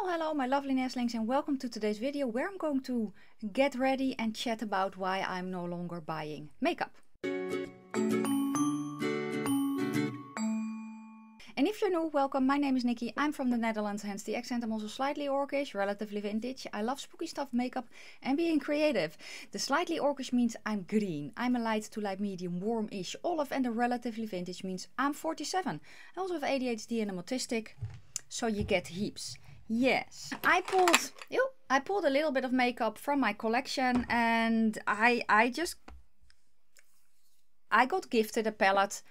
Well, hello my lovely nestlings and welcome to today's video where I'm going to get ready and chat about why I'm no longer buying makeup. And if you're new, welcome. My name is Nikki. I'm from the Netherlands, hence the accent. I'm also slightly orcish, relatively vintage. I love spooky stuff, makeup and being creative. The slightly orcish means I'm green. I'm a light to light medium, warm-ish olive, and the relatively vintage means I'm 47. I also have ADHD and I'm autistic, so you get heaps. Yes, I pulled a little bit of makeup from my collection, and I got gifted a palette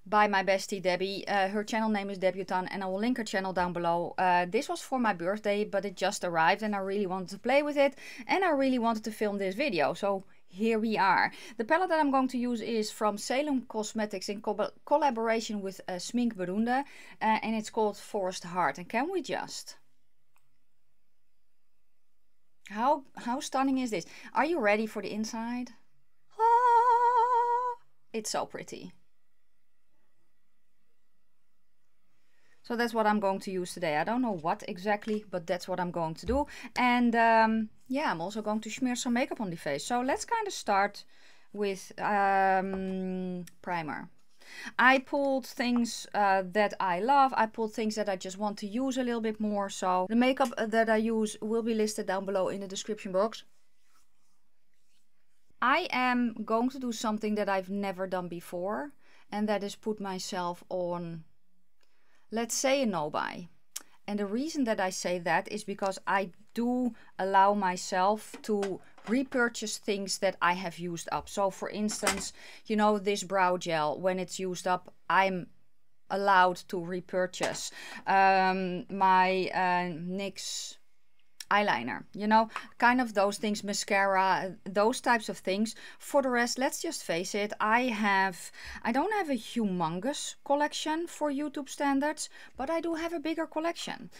by my bestie Debbie. Her channel name is Debutante and I will link her channel down below. This was for my birthday, but it just arrived and I really wanted to play with it and I really wanted to film this video, so here we are. The palette that I'm going to use is from Salem Cosmetics in collaboration with Smink Beroende, and it's called Forest Heart. And can we just... How stunning is this? Are you ready for the inside? Ah, it's so pretty. So that's what I'm going to use today. I don't know what exactly, but that's what I'm going to do. And yeah, I'm also going to smear some makeup on the face. So let's kind of start with primer. I pulled things that I love. I pulled things that I just want to use a little bit more. So the makeup that I use will be listed down below in the description box. I am going to do something that I've never done before, and that is put myself on, let's say, a no-buy. And the reason that I say that is because I do allow myself to repurchase things that I have used up. So for instance, you know, this brow gel, when it's used up, I'm allowed to repurchase my NYX eyeliner, you know, kind of those things, mascara, those types of things. For the rest, let's just face it, I don't have a humongous collection for YouTube standards, but I do have a bigger collection.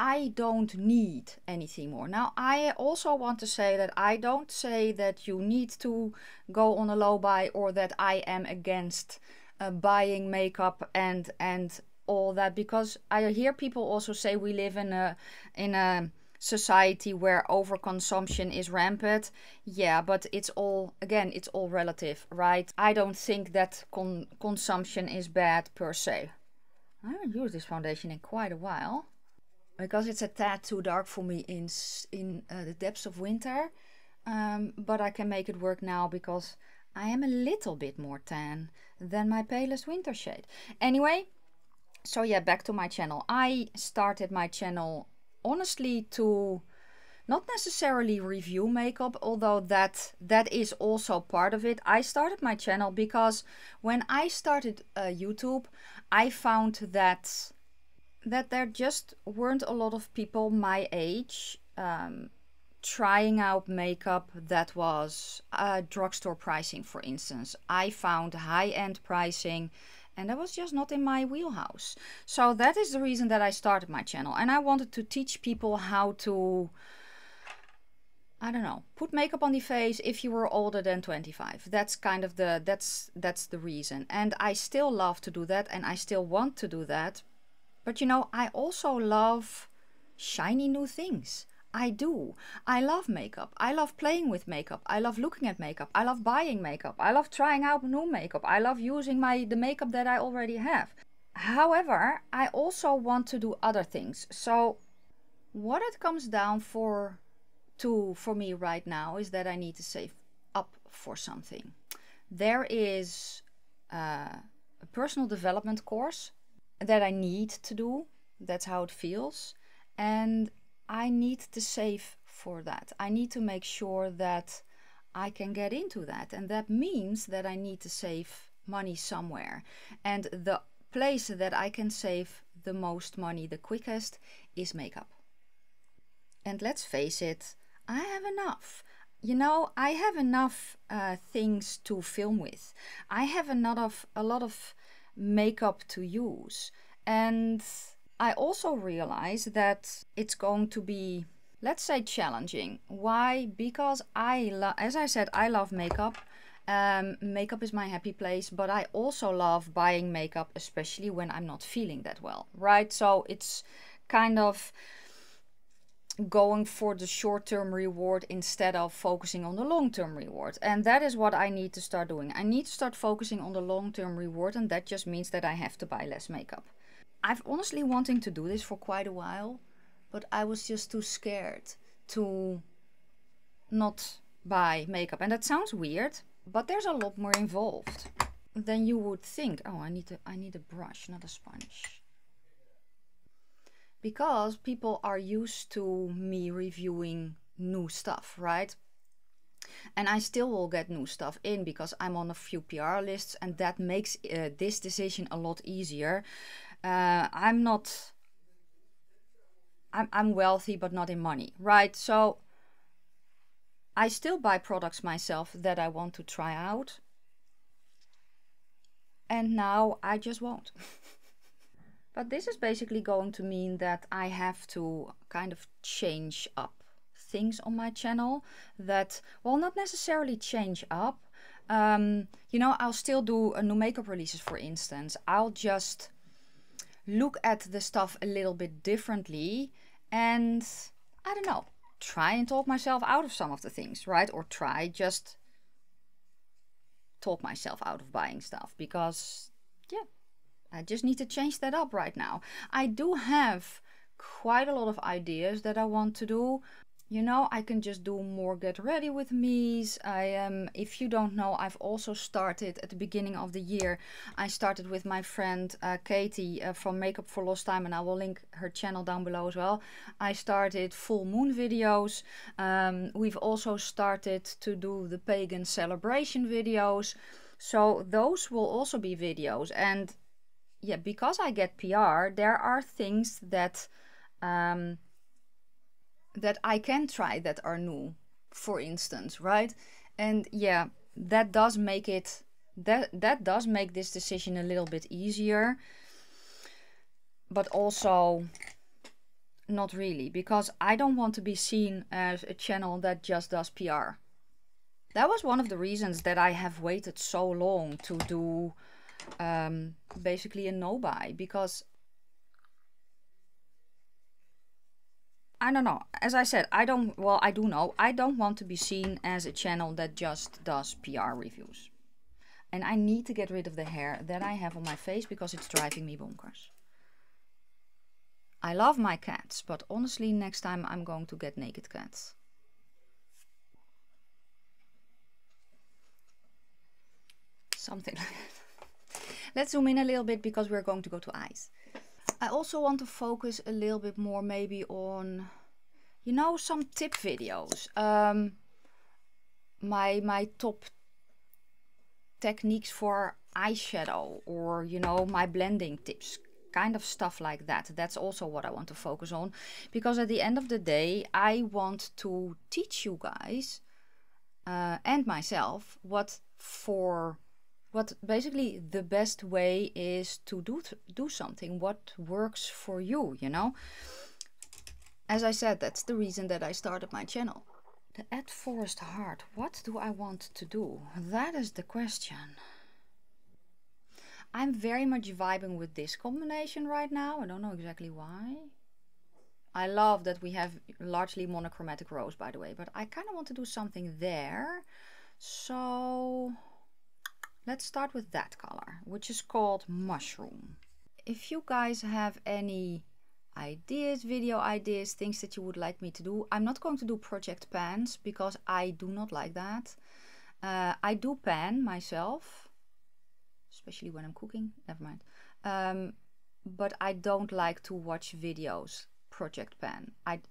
I don't need anything more. Now, I also want to say that I don't say that you need to go on a low buy, or that I am against buying makeup and all that, because I hear people also say we live in a society where overconsumption is rampant. Yeah, but it's all, again, it's all relative, right? I don't think that consumption is bad per se. I haven't used this foundation in quite a while because it's a tad too dark for me in the depths of winter, but I can make it work now because I am a little bit more tan than my palest winter shade. Anyway, so yeah, back to my channel. I started my channel honestly to not necessarily review makeup, although that is also part of it. I started my channel because when I started YouTube, I found that there just weren't a lot of people my age trying out makeup that was drugstore pricing, for instance. I found high-end pricing, and that was just not in my wheelhouse. So that is the reason that I started my channel. And I wanted to teach people how to, I don't know, put makeup on the face if you were older than 25. That's kind of that's the reason. And I still love to do that, and I still want to do that. But you know, I also love shiny new things. I do. I love makeup. I love playing with makeup. I love looking at makeup. I love buying makeup. I love trying out new makeup. I love using the makeup that I already have. However, I also want to do other things. So what it comes down to for me right now is that I need to save up for something. There is a personal development course that I need to do. That's how it feels. And I need to save for that. I need to make sure that I can get into that. And that means that I need to save money somewhere. And the place that I can save the most money the quickest is makeup. And let's face it, I have enough. You know, I have enough things to film with. I have a lot of makeup to use. And I also realize that it's going to be, let's say, challenging. Why? Because as I said, I love makeup. Makeup is my happy place, but I also love buying makeup, especially when I'm not feeling that well, right? So it's kind of, going for the short-term reward instead of focusing on the long-term reward. And that is what I need to start doing. I need to start focusing on the long-term reward, and that just means that I have to buy less makeup. I've honestly wanting to do this for quite a while, but I was just too scared to not buy makeup. And that sounds weird, but there's a lot more involved than you would think. Oh, I need a brush, not a sponge. Because people are used to me reviewing new stuff, right? And I still will get new stuff in because I'm on a few PR lists, and that makes this decision a lot easier. I'm wealthy, but not in money, right? So I still buy products myself that I want to try out. And now I just won't. But this is basically going to mean that I have to kind of change up things on my channel that, well, not necessarily change up. You know, I'll still do new makeup releases, for instance. I'll just look at the stuff a little bit differently and, I don't know, try and talk myself out of some of the things, right? Or try just talk myself out of buying stuff because, yeah, I just need to change that up right now. I do have quite a lot of ideas that I want to do. You know, I can just do more get ready with me's. If you don't know, I've also started at the beginning of the year. I started with my friend Katie from Makeup for Lost Time, and I will link her channel down below as well. I started full moon videos. We've also started to do the pagan celebration videos. So those will also be videos. And yeah, because I get PR, there are things that that I can try that are new, for instance, right? And yeah, that does make it, that does make this decision a little bit easier, but also not really, because I don't want to be seen as a channel that just does PR. That was one of the reasons that I have waited so long to do basically a no buy, because I don't know. As I said, I do know. I don't want to be seen as a channel that just does PR reviews. And I need to get rid of the hair that I have on my face because it's driving me bonkers. I love my cats, but honestly, next time I'm going to get naked cats. Something like that. Let's zoom in a little bit because we're going to go to eyes. I also want to focus a little bit more maybe on, you know, some tip videos. My top techniques for eyeshadow, or, you know, my blending tips, kind of stuff like that. That's also what I want to focus on, because at the end of the day, I want to teach you guys and myself what basically the best way is to do something, what works for you, you know. As I said, that's the reason that I started my channel. The At Forest Heart, what do I want to do? That is the question. I'm very much vibing with this combination right now. I don't know exactly why. I love that we have largely monochromatic rose, by the way, but I kind of want to do something there. So let's start with that color, which is called Mushroom. If you guys have any ideas, video ideas, things that you would like me to do, I'm not going to do project pans because I do not like that. I do pan myself, especially when I'm cooking, never mind. But I don't like to watch videos project pan. I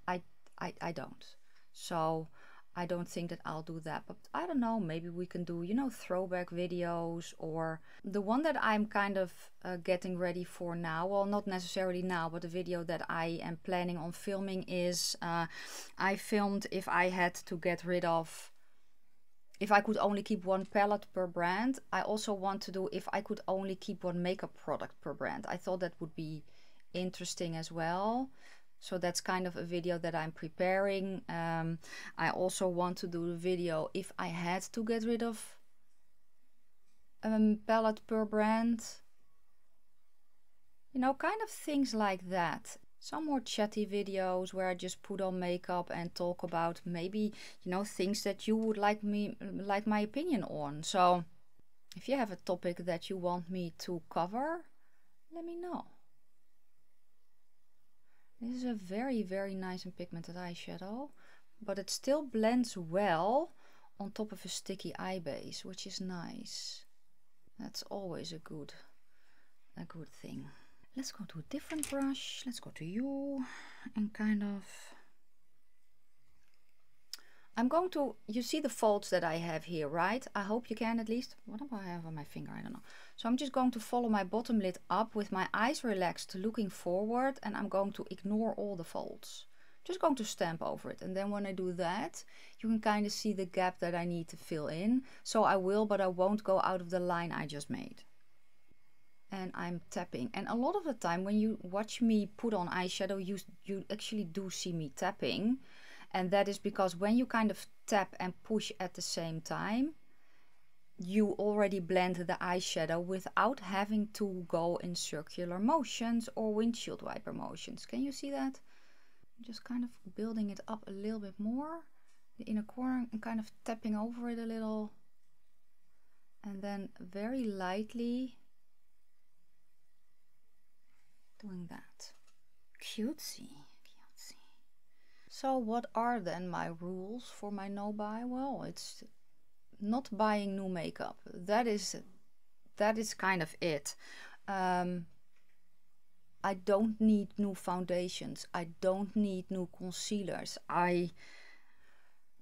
don't. So I don't think that I'll do that, but I don't know, maybe we can do, you know, throwback videos, or the one that I'm kind of getting ready for now, well, not necessarily now, but the video that I am planning on filming is, I filmed if I had to get rid of, if I could only keep one palette per brand. I also want to do if I could only keep one makeup product per brand. I thought that would be interesting as well. So that's kind of a video that I'm preparing. I also want to do the video if I had to get rid of a palette per brand. You know, kind of things like that. some more chatty videos where I just put on makeup and talk about maybe, you know, things that you would like my opinion on. So if you have a topic that you want me to cover, let me know. This is a very, very nice and pigmented eyeshadow, but it still blends well on top of a sticky eye base, which is nice. That's always a good thing. Let's go to a different brush. Let's go to you and kind of... I'm going to... You see the folds that I have here, right? I hope you can at least. What do I have on my finger? I don't know. So I'm just going to follow my bottom lid up with my eyes relaxed, looking forward, and I'm going to ignore all the folds. Just going to stamp over it, and then when I do that, you can kind of see the gap that I need to fill in. So I will, but I won't go out of the line I just made. And I'm tapping, and a lot of the time when you watch me put on eyeshadow, you actually do see me tapping, and that is because when you kind of tap and push at the same time, you already blend the eyeshadow without having to go in circular motions or windshield wiper motions. Can you see that? Just kind of building it up a little bit more, the inner corner, and kind of tapping over it a little, and then very lightly doing that. Cutesy, cutesy. So what are then my rules for my no buy? Well, it's not buying new makeup. That is kind of it. I don't need new foundations. I don't need new concealers. I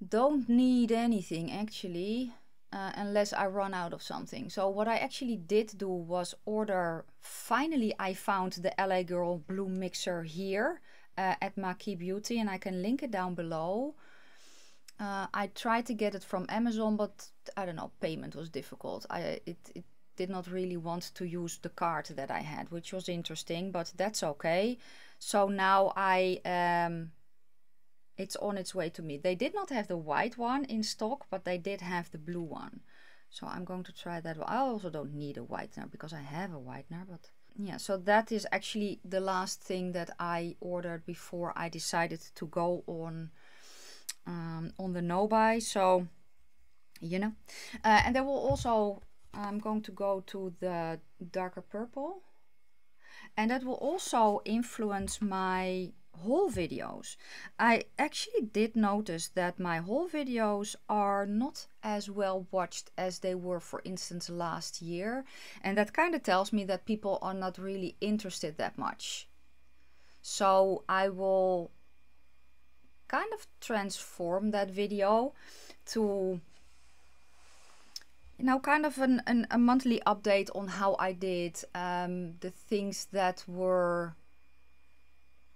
don't need anything actually, unless I run out of something. So what I actually did do was order, finally I found the LA Girl Blue Mixer here at Nikki Beauty, and I can link it down below. I tried to get it from Amazon, but I don't know, payment was difficult. It did not really want to use the card that I had, which was interesting, but that's okay. So now it's on its way to me. They did not have the white one in stock, but they did have the blue one. So I'm going to try that one. I also don't need a whitener because I have a whitener, but yeah, so that is actually the last thing that I ordered before I decided to go on the no buy. So, you know, and there will also, I'm going to go to the darker purple, and that will also influence my haul videos. I actually did notice that my haul videos are not as well watched as they were, for instance, last year, and that kind of tells me that people are not really interested that much. So I will kind of transform that video to, you know, kind of a monthly update on how I did, the things that were,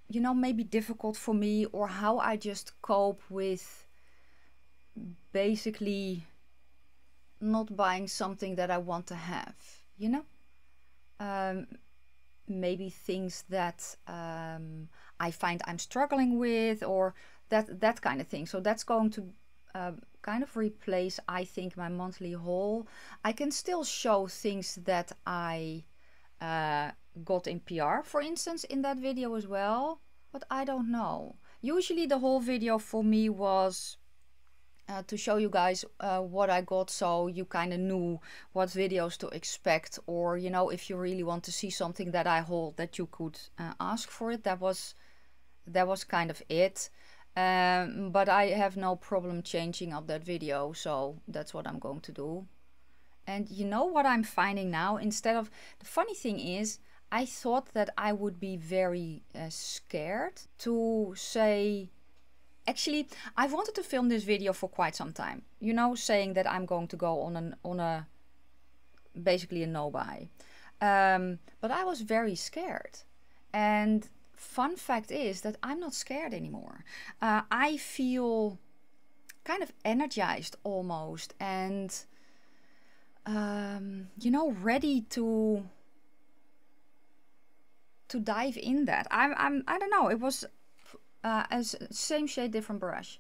you know, maybe difficult for me, or how I just cope with basically not buying something that I want to have, you know. Maybe things that I find I'm struggling with, or that kind of thing. So that's going to kind of replace, I think, my monthly haul. I can still show things that I got in PR, for instance, in that video as well, but I don't know. Usually the whole video for me was to show you guys what I got, so you kind of knew what videos to expect, or, you know, if you really want to see something that I hold, that you could ask for it. That was kind of it. But I have no problem changing up that video, so that's what I'm going to do. And you know what I'm finding now? Instead of, the funny thing is, I thought that I would be very scared to say, actually, I've wanted to film this video for quite some time, you know, saying that I'm going to go on a basically a no buy, but I was very scared. And fun fact is that I'm not scared anymore. I feel kind of energized almost, and you know, ready to dive in that. I don't know, it was as same shade, different brush.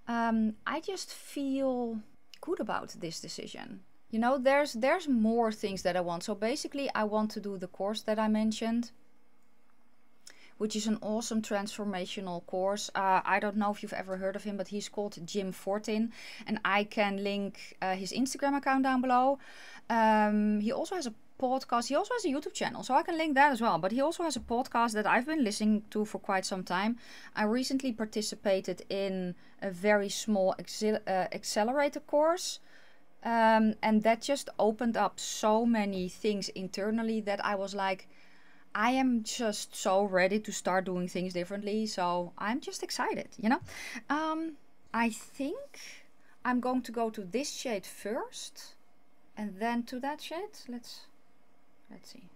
I just feel good about this decision. You know, there's more things that I want. So basically I want to do the course that I mentioned, which is an awesome transformational course. I don't know if you've ever heard of him, but he's called Jim Fortin, and I can link his Instagram account down below. He also has a podcast. He also has a YouTube channel, so I can link that as well. But he also has a podcast that I've been listening to for quite some time. I recently participated in a very small accelerator course, and that just opened up so many things internally that I was like, I am just so ready to start doing things differently. So I'm just excited, you know. I think I'm going to go to this shade first and then to that shade. Let's see.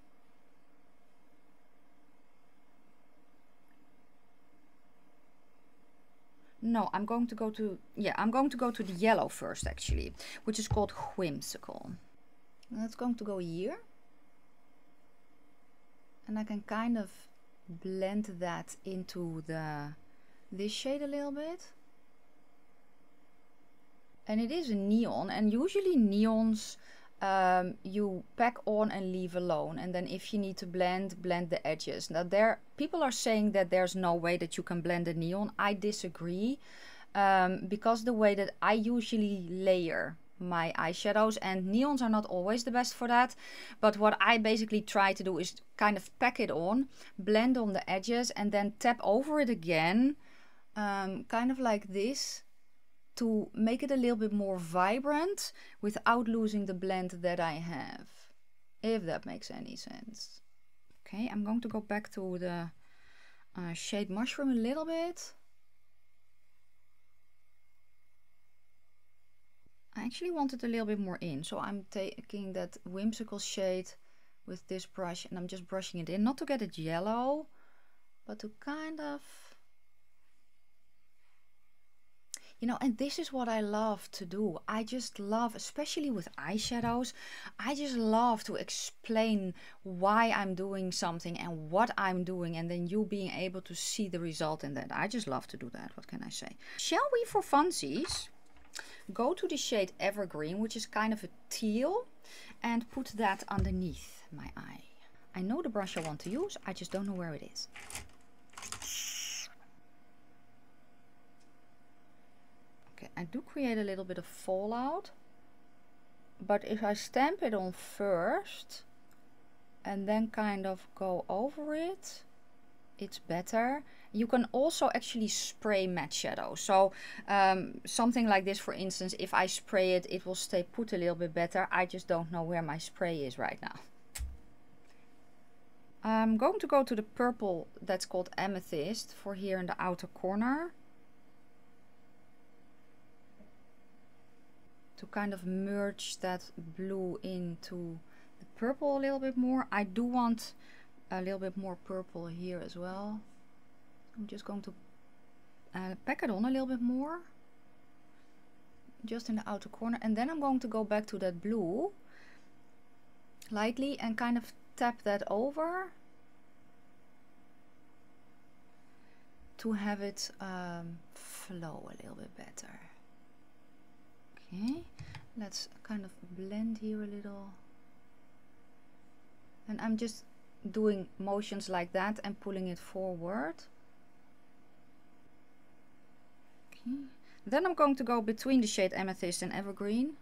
No, I'm going to go to, yeah, I'm going to go to the yellow first actually, which is called Whimsical. That's going to go here. And I can kind of blend that into this shade a little bit. And it is a neon, and usually neons you pack on and leave alone, and then if you need to blend the edges. Now people are saying that there's no way that you can blend a neon. I disagree, because the way that I usually layer my eyeshadows, and neons are not always the best for that, but what I basically try to do is kind of pack it on, blend on the edges, and then tap over it again, kind of like this, to make it a little bit more vibrant without losing the blend that I have, if that makes any sense. Okay, I'm going to go back to the shade Mushroom a little bit. I actually want it a little bit more in, so I'm taking that Whimsical shade with this brush and I'm just brushing it in, not to get it yellow, but to kind of, you know, and this is what I love to do. I just love, especially with eyeshadows, I just love to explain why I'm doing something and what I'm doing, and then you being able to see the result in that. I just love to do that. What can I say? Shall we, for funsies, go to the shade Evergreen, which is kind of a teal, and put that underneath my eye. I know the brush I want to use, I just don't know where it is. Okay, I do create a little bit of fallout, but if I stamp it on first and then kind of go over it, it's better. You can also actually spray matte shadow, so something like this, for instance, if I spray it, it will stay put a little bit better. I just don't know where my spray is right now. I'm going to go to the purple that's called Amethyst for here in the outer corner, to kind of merge that blue into the purple a little bit more. I do want a little bit more purple here as well. I'm just going to pack it on a little bit more, just in the outer corner, and then I'm going to go back to that blue lightly and kind of tap that over to have it flow a little bit better. Okay, let's kind of blend here a little, and I'm just doing motions like that and pulling it forward. Okay. Then I'm going to go between the shade Amethyst and Evergreen.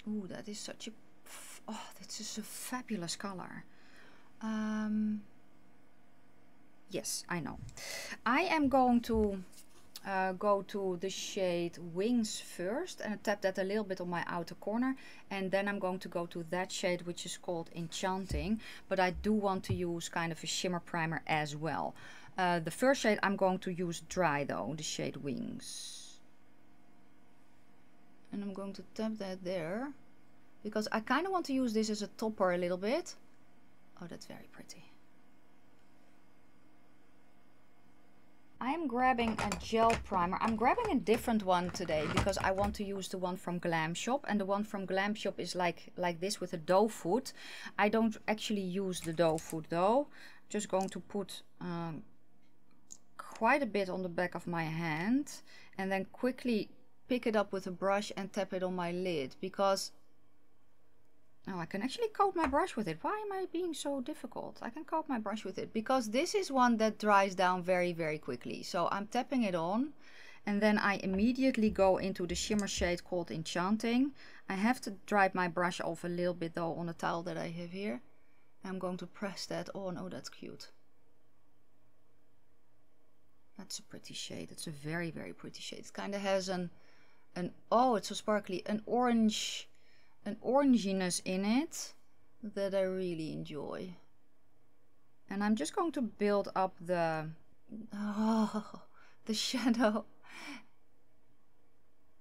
Ooh, that is such a, oh, this is a fabulous color. Yes, I know. I am going to go to the shade Wings first and tap that a little bit on my outer corner, and then I'm going to go to that shade which is called Enchanting, but I do want to use kind of a shimmer primer as well. The first shade I'm going to use dry though, the shade Wings, and I'm going to tap that there because I kind of want to use this as a topper a little bit. Oh, that's very pretty. I'm grabbing a gel primer. I'm grabbing a different one today because I want to use the one from Glam Shop, and the one from Glam Shop is like this with a doe foot. I don't actually use the doe foot though. Just going to put quite a bit on the back of my hand and then quickly pick it up with a brush and tap it on my lid, because Oh, I can actually coat my brush with it. Why am I being so difficult? I can coat my brush with it because this is one that dries down very, very quickly. So I'm tapping it on and then I immediately go into the shimmer shade called Enchanting. I have to dry my brush off a little bit though on the towel that I have here. I'm going to press that on. Oh, that's cute. That's a pretty shade. It's a very, very pretty shade. It kind of has oh, it's so sparkly, an oranginess in it that I really enjoy. And I'm just going to build up the shadow.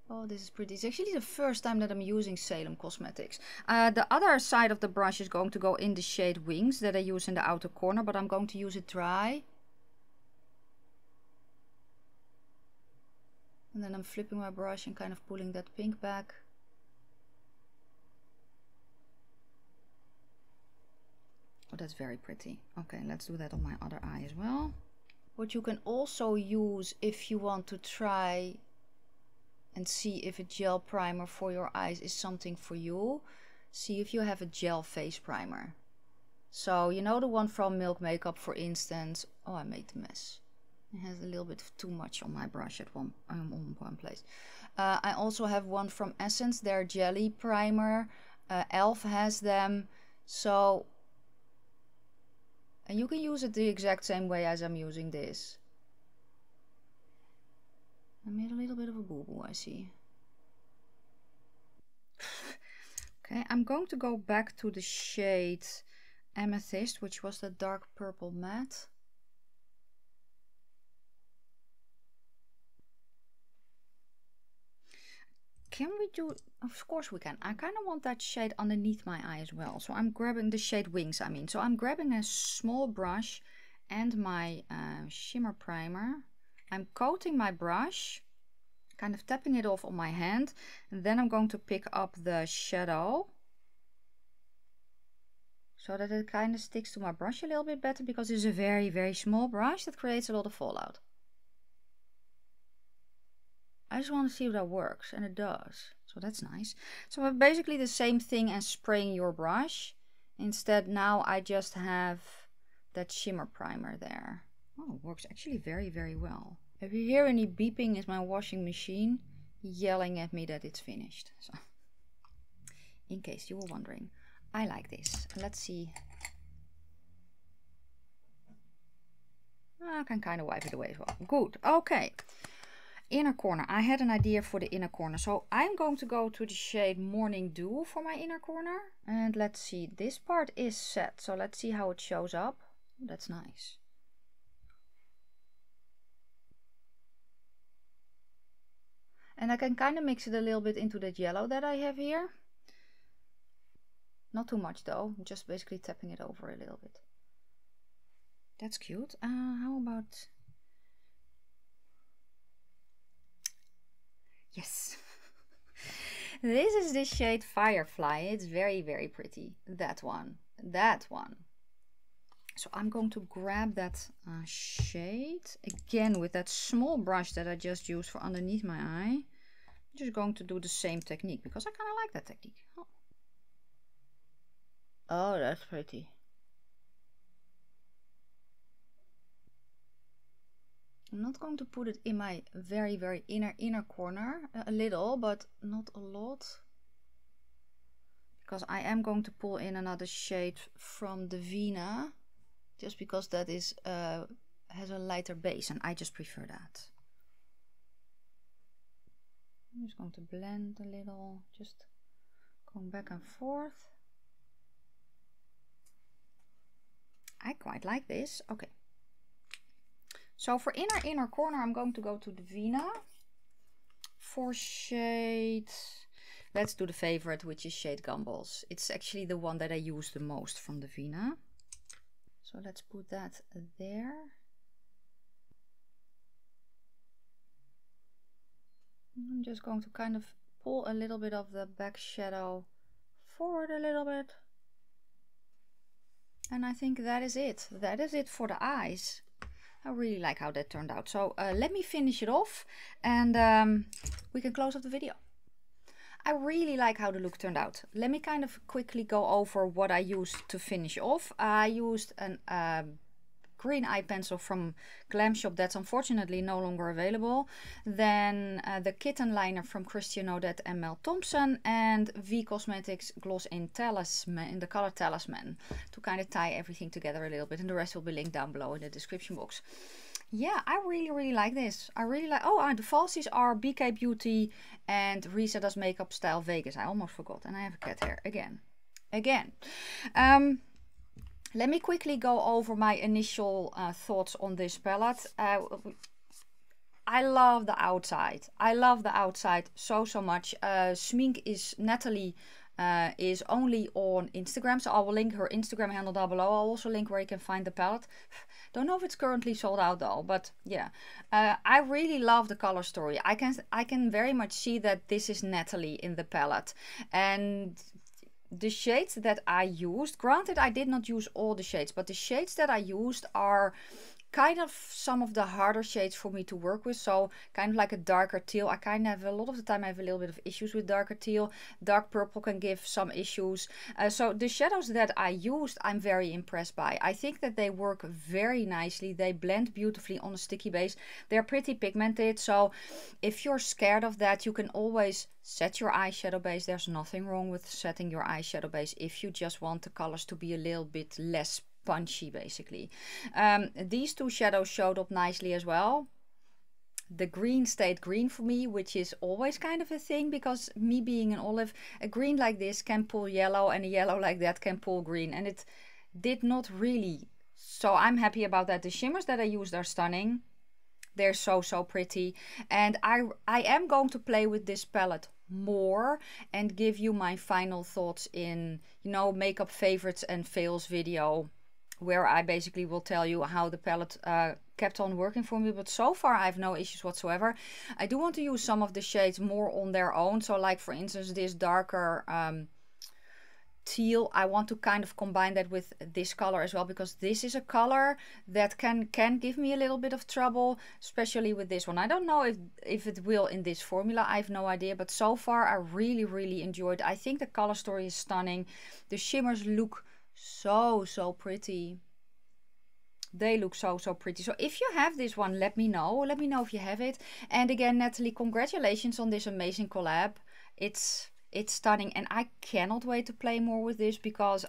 Oh, this is pretty. It's actually the first time that I'm using Salem Cosmetics. The other side of the brush is going to go in the shade Wings that I use in the outer corner, but I'm going to use it dry. And then I'm flipping my brush and kind of pulling that pink back. Oh, that's very pretty. Okay, let's do that on my other eye as well. What you can also use if you want to try and see if a gel primer for your eyes is something for you, see if you have a gel face primer. So, you know the one from Milk Makeup, for instance. Oh, I made a mess. It has a little bit too much on my brush at on one place. I also have one from Essence, their jelly primer. Elf has them. So, and you can use it the exact same way as I'm using this. I made a little bit of a boo-boo, I see. Okay, I'm going to go back to the shade Amethyst, which was the dark purple matte. Can we do, of course we can. I kind of want that shade underneath my eye as well. So I'm grabbing the shade Wings, I mean. So I'm grabbing a small brush and my shimmer primer. I'm coating my brush, kind of tapping it off on my hand. And then I'm going to pick up the shadow, so that it kind of sticks to my brush a little bit better, because it's a very, very small brush that creates a lot of fallout. I just want to see if that works, and it does. So that's nice. So basically the same thing as spraying your brush. Instead, now I just have that shimmer primer there. Oh, it works actually very, very well. If you hear any beeping, it's my washing machine yelling at me that it's finished. So, in case you were wondering, I like this. Let's see. I can kind of wipe it away as well. Good. Okay. Inner corner. I had an idea for the inner corner, so I'm going to go to the shade Morning Dew for my inner corner. And let's see, this part is set, so let's see how it shows up. That's nice. And I can kind of mix it a little bit into that yellow that I have here. Not too much though, just basically tapping it over a little bit. That's cute. How about... Yes. This is the shade Firefly. It's very, very pretty. That one. That one. So I'm going to grab that shade again with that small brush that I just used for underneath my eye. I'm just going to do the same technique because I kind of like that technique. Oh, that's pretty. I'm not going to put it in my very, very inner corner, a little, but not a lot, because I am going to pull in another shade from Divina, just because that is has a lighter base, and I just prefer that. I'm just going to blend a little, just going back and forth. I quite like this. Okay. So for inner corner, I'm going to go to Divina for shade, let's do the favorite, which is shade Gumballs. It's actually the one that I use the most from Divina. So let's put that there. I'm just going to kind of pull a little bit of the back shadow forward a little bit. And I think that is it. That is it for the eyes. I really like how that turned out. So let me finish it off and we can close up the video. I really like how the look turned out. Let me kind of quickly go over what I used to finish off. I used an green eye pencil from Glam shop that's unfortunately no longer available. Then the kitten liner from Christian Odette and Mel Thompson, and V Cosmetics gloss in Talisman, in the color Talisman, to kind of tie everything together a little bit, and the rest will be linked down below in the description box. Yeah, I really like this. I really like, oh, the falsies are BK Beauty and Risa Does Makeup Style Vegas. I almost forgot, and I have a cat hair again. Let me quickly go over my initial thoughts on this palette. I love the outside. I love the outside so much. Smink is Natalie is only on Instagram, so I will link her Instagram handle down below. I'll also link where you can find the palette. Don't know if it's currently sold out though, but yeah, I really love the color story. I can very much see that this is Natalie in the palette, and the shades that I used, granted I did not use all the shades, but the shades that I used are kind of some of the harder shades for me to work with. So kind of like a darker teal. I kind of have, a lot of the time I have a little bit of issues with darker teal. Dark purple can give some issues. So the shadows that I used, I'm very impressed by. I think that they work very nicely. They blend beautifully on a sticky base. They're pretty pigmented, so if you're scared of that, you can always set your eyeshadow base. There's nothing wrong with setting your eyeshadow base if you just want the colors to be a little bit less punchy, basically. These two shadows showed up nicely as well. The green stayed green for me, which is always kind of a thing, because me being an olive, a green like this can pull yellow, and a yellow like that can pull green, and it did not really. So I'm happy about that. The shimmers that I used are stunning. They're so pretty, and I am going to play with this palette more and give you my final thoughts in, you know, makeup favorites and fails video, where I basically will tell you how the palette kept on working for me. But so far I have no issues whatsoever. I do want to use some of the shades more on their own. So like for instance this darker teal, I want to kind of combine that with this color as well, because this is a color that can give me a little bit of trouble, especially with this one. I don't know if it will in this formula, I have no idea, but so far I really enjoyed. I think the color story is stunning. The shimmers look so pretty. They look so pretty. So if you have this one, let me know if you have it. And again, Natalie, congratulations on this amazing collab. It's stunning, and I cannot wait to play more with this, because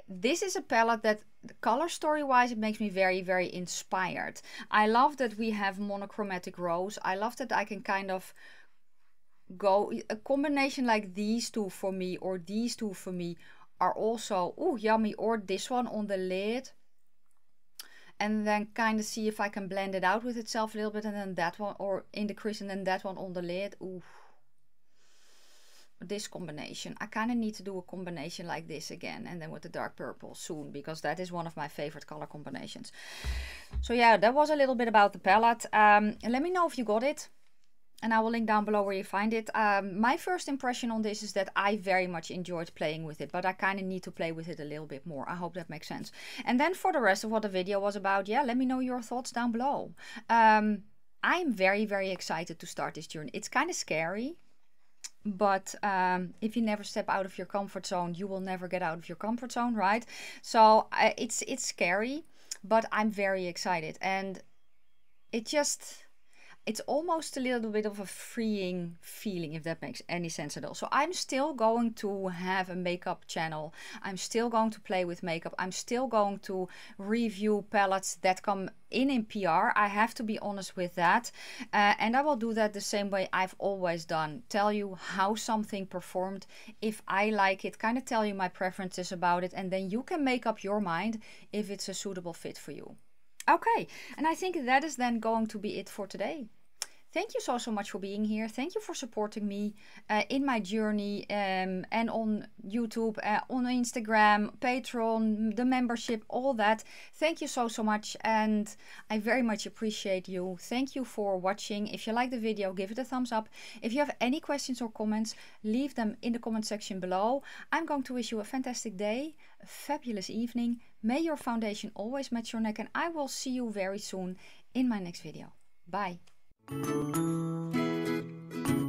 this is a palette that, color story wise, it makes me very inspired. I love that we have monochromatic rose. I love that I can kind of go a combination like these two for me, or these two for me are also yummy, or this one on the lid, and then kind of see if I can blend it out with itself a little bit, and then that one, or in the crease, and then that one on the lid. Ooh, this combination, I kind of need to do a combination like this again, and then with the dark purple soon, because that is one of my favorite color combinations. So yeah, that was a little bit about the palette. Let me know if you got it, and I will link down below where you find it. My first impression on this is that I very much enjoyed playing with it, but I kind of need to play with it a little bit more. I hope that makes sense. And then for the rest of what the video was about, yeah, let me know your thoughts down below. I'm very excited to start this journey. It's kind of scary, but if you never step out of your comfort zone, you will never get out of your comfort zone, right? So it's scary, but I'm very excited, and it's almost a little bit of a freeing feeling, if that makes any sense at all. So I'm still going to have a makeup channel. I'm still going to play with makeup. I'm still going to review palettes that come in PR. I have to be honest with that. And I will do that the same way I've always done. Tell you how something performed, if I like it, kind of tell you my preferences about it, and then you can make up your mind if it's a suitable fit for you. Okay, and I think that is then going to be it for today. Thank you so much for being here. Thank you for supporting me in my journey, and on YouTube, on Instagram, Patreon, the membership, all that. Thank you so much, and I very much appreciate you. Thank you for watching. If you like the video, give it a thumbs up. If you have any questions or comments, leave them in the comment section below. I'm going to wish you a fantastic day, a fabulous evening. May your foundation always match your neck, and I will see you very soon in my next video. Bye. Bye.